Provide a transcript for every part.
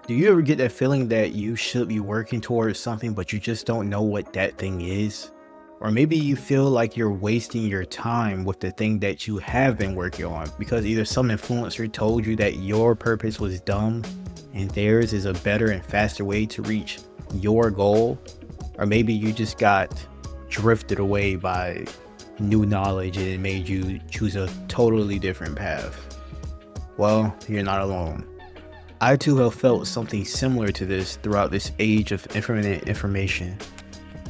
Do you ever get that feeling that you should be working towards something, but you just don't know what that thing is? Or maybe you feel like you're wasting your time with the thing that you have been working on because either some influencer told you that your purpose was dumb and theirs is a better and faster way to reach your goal, or maybe you just got drifted away by new knowledge and it made you choose a totally different path. Well, you're not alone. I too have felt something similar to this throughout this age of infinite information,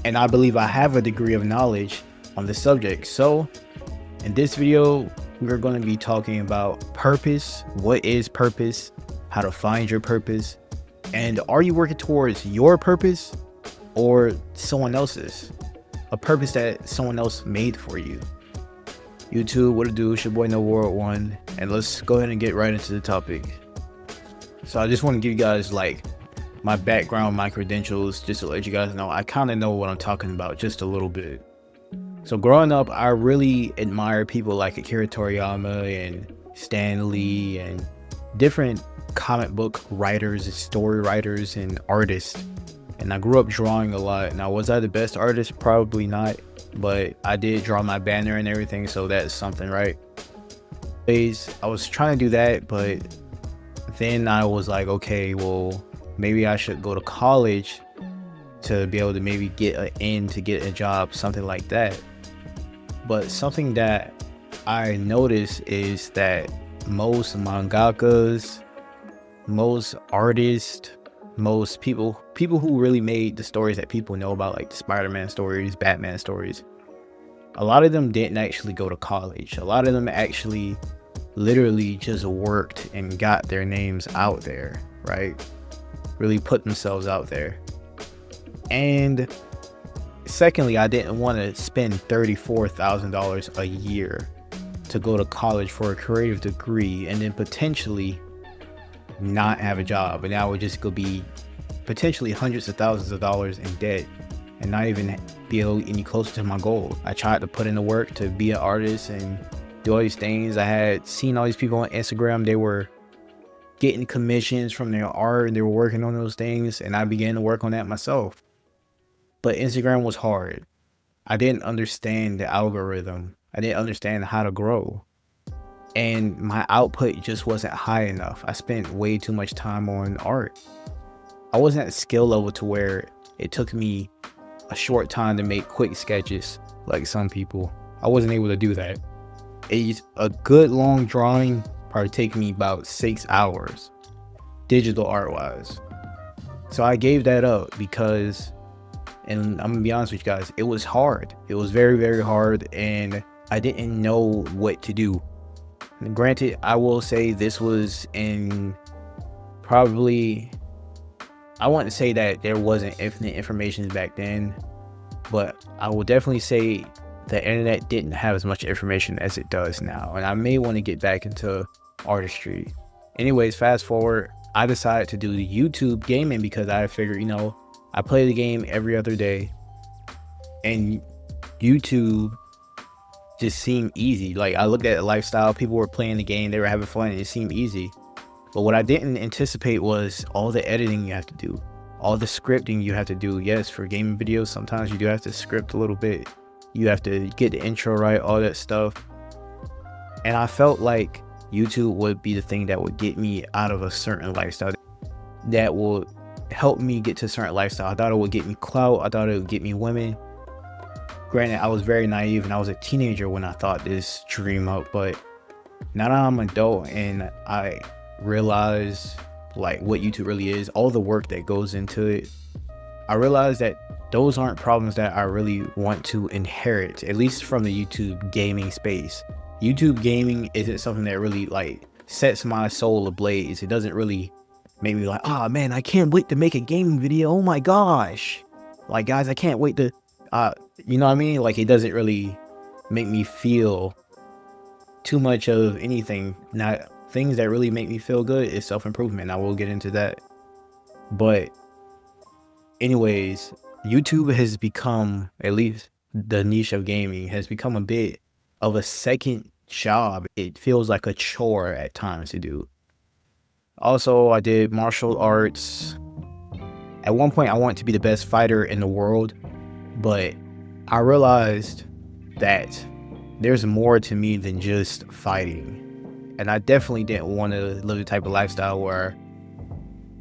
and I believe I have a degree of knowledge on the subject. So, in this video, we're going to be talking about purpose. What is purpose? How to find your purpose? And are you working towards your purpose or someone else's? A purpose that someone else made for you. YouTube, what it do? It's your boy No World One, and let's go ahead and get right into the topic. So I just want to give you guys like my background, my credentials, just to let you guys know I kind of know what I'm talking about just a little bit. So growing up, I really admired people like Akira Toriyama and Stan Lee and different comic book writers and story writers and artists. And I grew up drawing a lot. Now, was I the best artist? Probably not, but I did draw my banner and everything, so that's something, right? I was trying to do that, but then I was like, okay, well, maybe I should go to college to be able to maybe get to get a job, something like that. But something that I noticed is that most mangakas, most artists, most people who really made the stories that people know about, like the Spider-Man stories, Batman stories, a lot of them didn't actually go to college. A lot of them actually literally just worked and got their names out there, right? Really put themselves out there. And secondly, I didn't want to spend $34,000 a year to go to college for a creative degree and then potentially not have a job, and I would just go be potentially hundreds of thousands of dollars in debt and not even be any closer to my goal. I tried to put in the work to be an artist and do all these things. I had seen all these people on Instagram, they were getting commissions from their art and they were working on those things, and I began to work on that myself. But Instagram was hard. I didn't understand the algorithm. I didn't understand how to grow. And my output just wasn't high enough. I spent way too much time on art. I wasn't at a skill level to where it took me a short time to make quick sketches like some people. I wasn't able to do that. A good long drawing probably take me about 6 hours, digital art wise. So I gave that up because, and I'm gonna be honest with you guys, it was hard. It was very, very hard, and I didn't know what to do. And granted, I will say this was in probably, I wouldn't say that there wasn't infinite information back then, but I will definitely say the internet didn't have as much information as it does now, and I may want to get back into artistry. Anyways, fast forward, I decided to do the YouTube gaming because I figured, I play the game every other day, and YouTube just seemed easy. Like, I looked at the lifestyle, people were playing the game, they were having fun, and it seemed easy. But what I didn't anticipate was all the editing you have to do, all the scripting you have to do. Yes, for gaming videos, sometimes you do have to script a little bit. You have to get the intro right, all that stuff. And I felt like YouTube would be the thing that would get me out of a certain lifestyle, that will help me get to a certain lifestyle. I thought it would get me clout. I thought it would get me women. Granted, I was very naive and I was a teenager when I thought this dream up, but now that I'm an adult and I realize like what YouTube really is, all the work that goes into it, I realize that those aren't problems that I really want to inherit, at least from the YouTube gaming space. YouTube gaming isn't something that really like sets my soul ablaze. It doesn't really make me like, oh man, I can't wait to make a gaming video. Oh my gosh. Like, guys, I can't wait to, you know what I mean? Like, it doesn't really make me feel too much of anything. Now, things that really make me feel good is self-improvement. I will get into that. But anyways, YouTube has become, at least the niche of gaming, has become a bit of a second job. It feels like a chore at times to do. Also, I did martial arts. At one point, I wanted to be the best fighter in the world, but I realized that there's more to me than just fighting. And I definitely didn't want to live the type of lifestyle where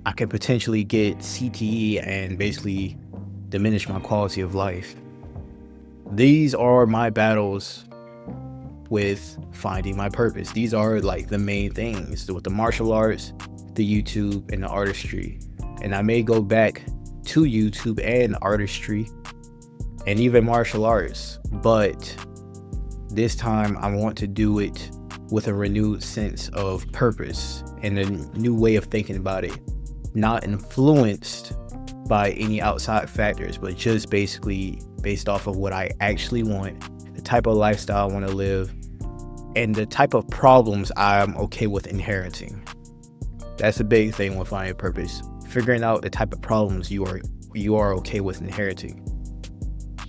I could potentially get CTE and basically diminish my quality of life. These are my battles with finding my purpose. These are like the main things with the martial arts, the YouTube, and the artistry. And I may go back to YouTube and artistry and even martial arts, but this time I want to do it with a renewed sense of purpose and a new way of thinking about it, not influenced by any outside factors, but just basically based off of what I actually want, the type of lifestyle I want to live, and the type of problems I'm okay with inheriting. That's a big thing with finding purpose, figuring out the type of problems you are okay with inheriting.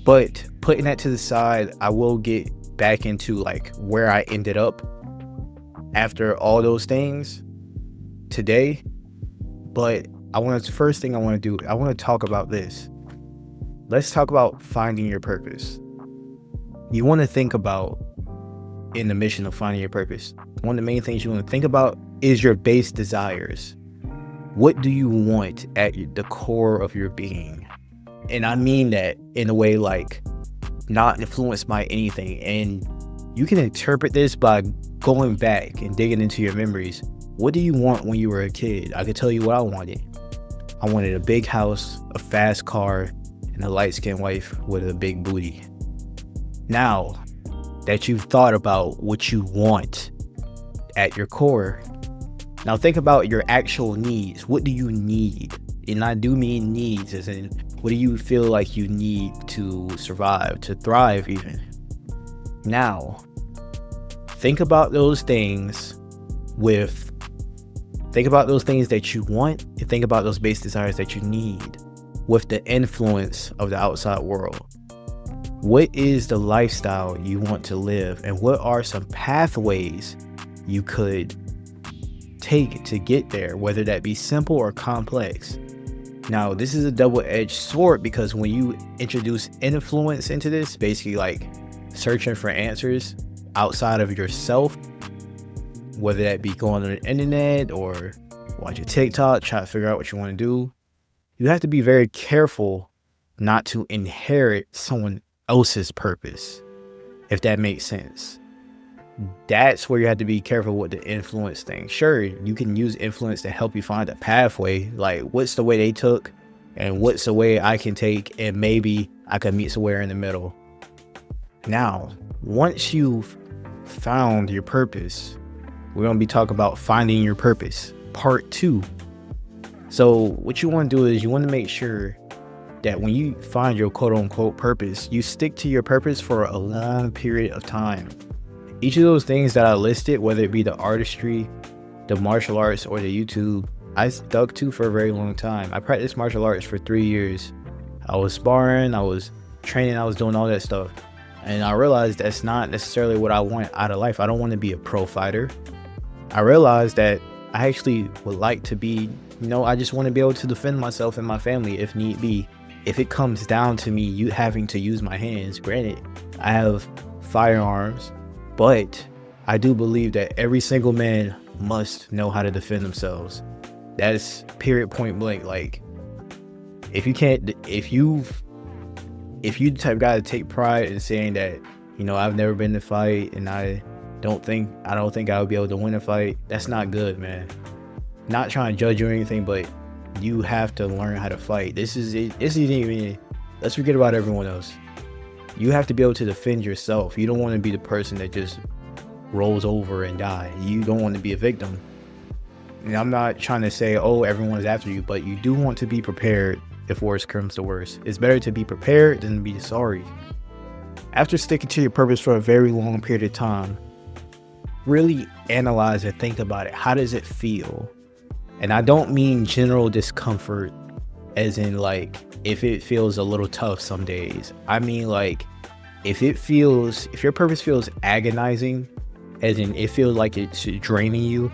But putting that to the side, I will get back into like where I ended up after all those things today. But first thing I want to do, I want to talk about this. Let's talk about finding your purpose. You want to think about, in the mission of finding your purpose, one of the main things you want to think about is your base desires. What do you want at the core of your being? And I mean that in a way like not influenced by anything. And you can interpret this by going back and digging into your memories. What do you want when you were a kid? I could tell you what I wanted. I wanted a big house, a fast car, and a light-skinned wife with a big booty. Now that you've thought about what you want at your core, now think about your actual needs. What do you need? And I do mean needs as in, what do you feel like you need to survive, to thrive even? Now, think about those things that you want, and think about those base desires that you need with the influence of the outside world. What is the lifestyle you want to live, and what are some pathways you could take to get there, whether that be simple or complex? Now, this is a double-edged sword, because when you introduce influence into this, basically like searching for answers outside of yourself, whether that be going on the internet or watching TikTok, try to figure out what you want to do, you have to be very careful not to inherit someone else's purpose, if that makes sense. That's where you have to be careful with the influence thing. Sure, you can use influence to help you find a pathway, like what's the way they took and what's the way I can take, and maybe I can meet somewhere in the middle. Now, once you've found your purpose, we're going to be talking about finding your purpose, part 2. So what you want to do is you want to make sure that when you find your quote-unquote purpose, you stick to your purpose for a long period of time. Each of those things that I listed, whether it be the artistry, the martial arts, or the YouTube, I stuck to for a very long time. I practiced martial arts for 3 years. I was sparring, I was training, I was doing all that stuff. And I realized that's not necessarily what I want out of life. I don't want to be a pro fighter. I realized that I actually would like to be, I just want to be able to defend myself and my family if need be. If it comes down to me having to use my hands, granted, I have firearms, but I do believe that every single man must know how to defend themselves. That's period, point blank. Like, if you the type of guy to take pride in saying that, I've never been to fight and I don't think I would be able to win a fight, that's not good, man. Not trying to judge you or anything, but you have to learn how to fight. This isn't even, let's forget about everyone else. You have to be able to defend yourself. You don't want to be the person that just rolls over and die. You don't want to be a victim. And I'm not trying to say, everyone's after you, but you do want to be prepared if worse comes to worse. It's better to be prepared than to be sorry. After sticking to your purpose for a very long period of time, really analyze and think about it. How does it feel? And I don't mean general discomfort as in like if it feels a little tough some days. I mean like if your purpose feels agonizing, as in it feels like it's draining you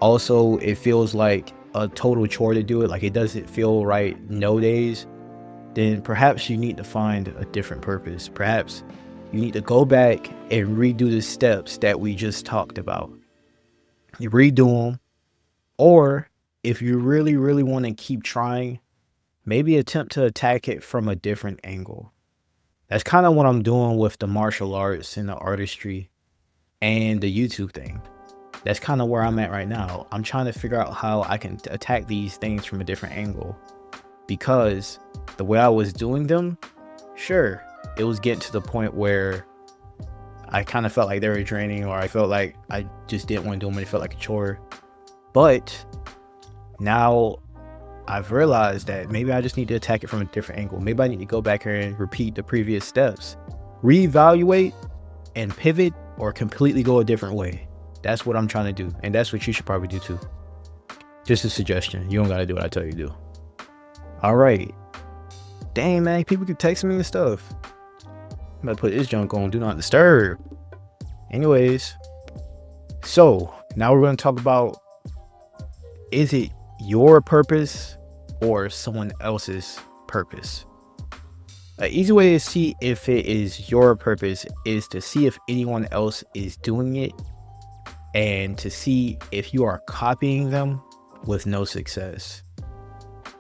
Also, it feels like a total chore to do it, like it doesn't feel right nowadays, then perhaps you need to find a different purpose. Perhaps you need to go back and redo the steps that we just talked about. You redo them, or if you really, really want to keep trying, maybe attempt to attack it from a different angle. That's kind of what I'm doing with the martial arts and the artistry and the YouTube thing. That's kind of where I'm at right now. I'm trying to figure out how I can attack these things from a different angle, because the way I was doing them, sure, it was getting to the point where I kind of felt like they were draining, or I felt like I just didn't want to do them and it felt like a chore. But now I've realized that maybe I just need to attack it from a different angle. Maybe I need to go back here and repeat the previous steps, reevaluate and pivot, or completely go a different way. That's what I'm trying to do. And that's what you should probably do too. Just a suggestion. You don't got to do what I tell you to do. All right. Dang, man. People keep texting me and stuff. I'm about to put this junk on Do Not Disturb. Anyways. So now we're going to talk about, is it your purpose or someone else's purpose? An easy way to see if it is your purpose is to see if anyone else is doing it, and to see if you are copying them with no success.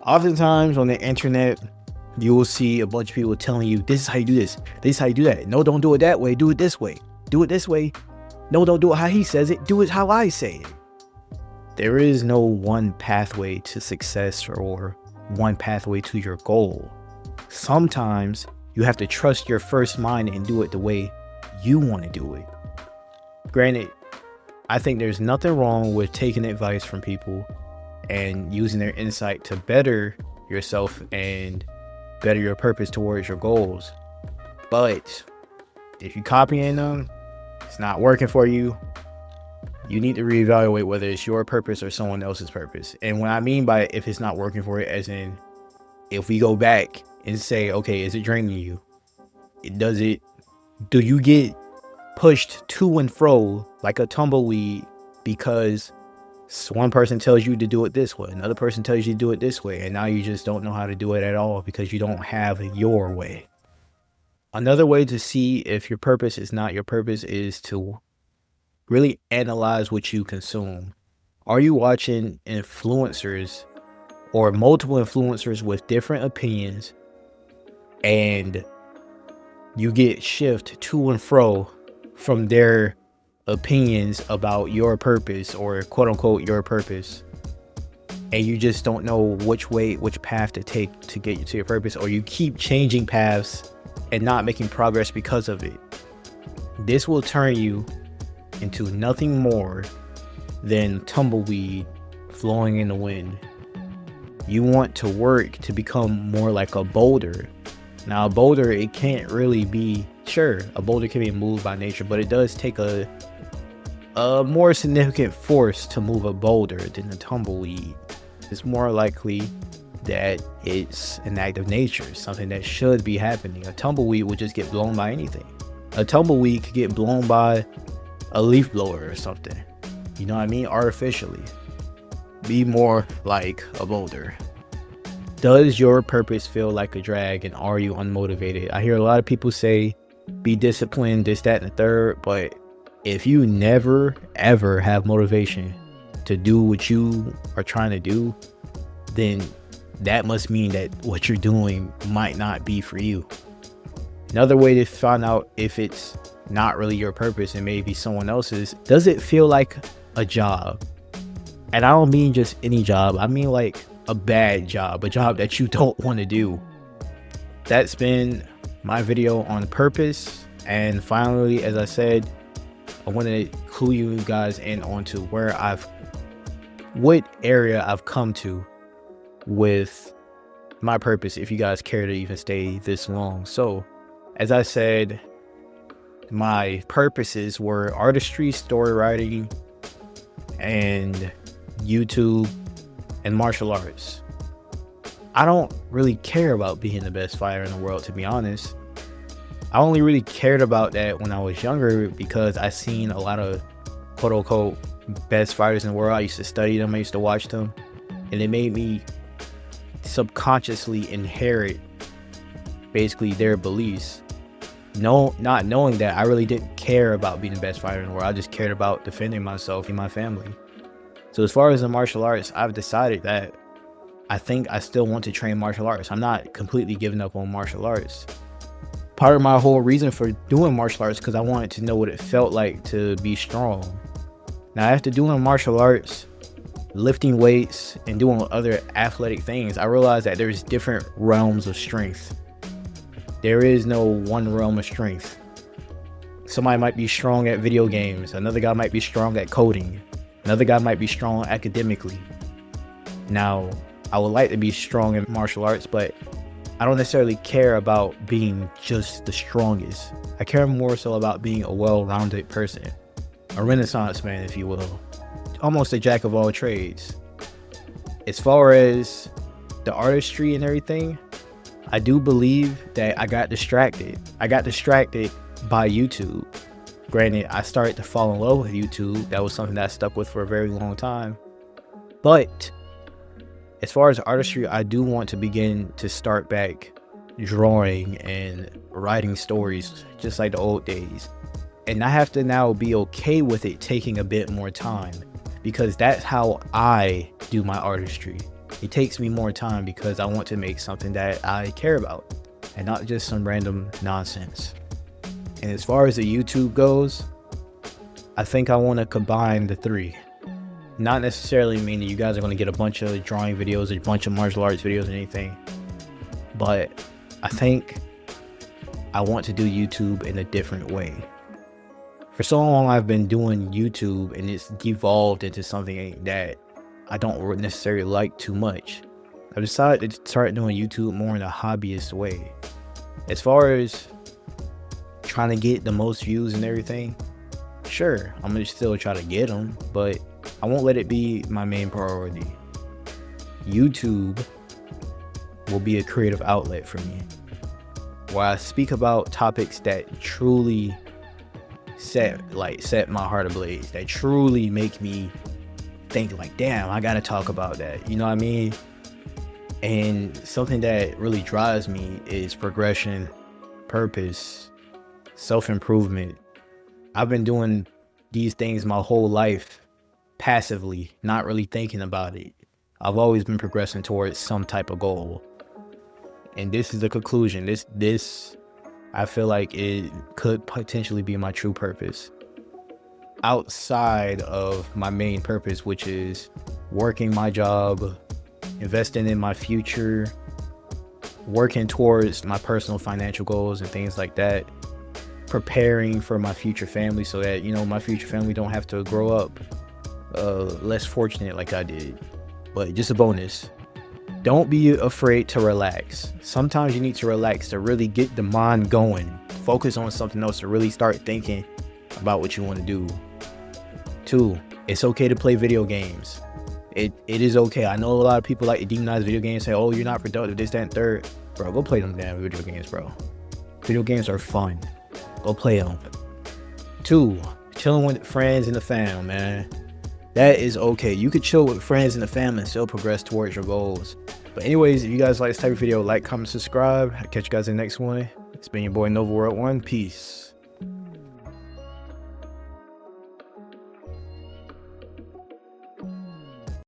Oftentimes on the internet, you will see a bunch of people telling you, this is how you do this. This is how you do that. No, don't do it that way. Do it this way. Do it this way. No, don't do it how he says it. Do it how I say it. There is no one pathway to success or one pathway to your goal. Sometimes you have to trust your first mind and do it the way you want to do it. Granted, I think there's nothing wrong with taking advice from people and using their insight to better yourself and better your purpose towards your goals. But if you're copying them, it's not working for you, you need to reevaluate whether it's your purpose or someone else's purpose. And what I mean by if it's not working for you, as in, if we go back and say, okay, is it draining you? Do you get pushed to and fro like a tumbleweed because one person tells you to do it this way, another person tells you to do it this way, and now you just don't know how to do it at all because you don't have your way? Another way to see if your purpose is not your purpose is to really analyze what you consume. Are you watching influencers or multiple influencers with different opinions, and you get shift to and fro from their opinions about your purpose, or quote unquote your purpose, and you just don't know which path to take to get you to your purpose, or you keep changing paths and not making progress because of it? This will turn you into nothing more than tumbleweed flowing in the wind. You want to work to become more like a boulder. Now, a boulder, it can't really be, sure, a boulder can be moved by nature, but it does take a more significant force to move a boulder than a tumbleweed. It's more likely that it's an act of nature, something that should be happening. A tumbleweed would just get blown by anything. A tumbleweed could get blown by a leaf blower or something. You know what I mean? Artificially. Be more like a boulder. Does your purpose feel like a drag, and are you unmotivated? I hear a lot of people say, be disciplined, this, that, and the third, but if you never, ever have motivation to do what you are trying to do, then that must mean that what you're doing might not be for you. Another way to find out if it's not really your purpose and maybe someone else's, does it feel like a job? And I don't mean just any job. I mean like a bad job, a job that you don't want to do. That's been my video on purpose. And finally, as I said, I want to clue you guys in onto what area I've come to with my purpose, if you guys care to even stay this long. So as I said, my purposes were artistry, story writing, and YouTube and martial arts. I don't really care about being the best fighter in the world, to be honest. I only really cared about that when I was younger because I seen a lot of quote unquote best fighters in the world. I used to study them. I used to watch them. And it made me subconsciously inherit basically their beliefs. No, not knowing that I really didn't care about being the best fighter in the world. I just cared about defending myself and my family. So as far as the martial arts, I've decided that I think I still want to train martial arts. I'm not completely giving up on martial arts. Part of my whole reason for doing martial arts because I wanted to know what it felt like to be strong. Now, after doing martial arts, lifting weights, and doing other athletic things, I realized that there's different realms of strength. There is no one realm of strength. Somebody might be strong at video games. Another guy might be strong at coding. Another guy might be strong academically. Now, I would like to be strong in martial arts, but I don't necessarily care about being just the strongest. I care more so about being a well-rounded person. A renaissance man, if you will. Almost a jack of all trades. As far as the artistry and everything, I do believe that I got distracted. I got distracted by YouTube. Granted, I started to fall in love with YouTube. That was something that I stuck with for a very long time. But as far as artistry, I do want to begin to start back drawing and writing stories just like the old days. And I have to now be okay with it taking a bit more time, because that's how I do my artistry. It takes me more time because I want to make something that I care about and not just some random nonsense. And as far as the YouTube goes, I think I want to combine the three. Not necessarily meaning you guys are going to get a bunch of drawing videos, a bunch of martial arts videos or anything. But I think I want to do YouTube in a different way. For so long I've been doing YouTube and it's devolved into something that I don't necessarily like too much. I've decided to start doing YouTube more in a hobbyist way. As far as trying to get the most views and everything, sure, I'm gonna still try to get them, but I won't let it be my main priority. YouTube will be a creative outlet for me, where I speak about topics that truly set my heart ablaze, that truly make me think like, damn, I gotta talk about that, you know what I mean? And something that really drives me is progression, purpose, self-improvement. I've been doing these things my whole life passively, not really thinking about it. I've always been progressing towards some type of goal, and this is the conclusion. This I feel like it could potentially be my true purpose outside of my main purpose, which is working my job, investing in my future, working towards my personal financial goals and things like that, preparing for my future family so that, you know, my future family don't have to grow up less fortunate like I did. But just a bonus, don't be afraid to relax. Sometimes you need to relax to really get the mind going. Focus on something else to really start thinking about what you want to do. 2, it's okay to play video games. It is okay. I know a lot of people like to demonize video games, say, oh, you're not productive, this, that, and third. Bro, go play them damn video games, bro. Video games are fun. Go play them. 2, chilling with friends and the fam, man. That is okay. You could chill with friends and the family and still progress towards your goals. But anyways, if you guys like this type of video, like, comment, subscribe. I'll catch you guys in the next one. It's been your boy Nova World 1. Peace.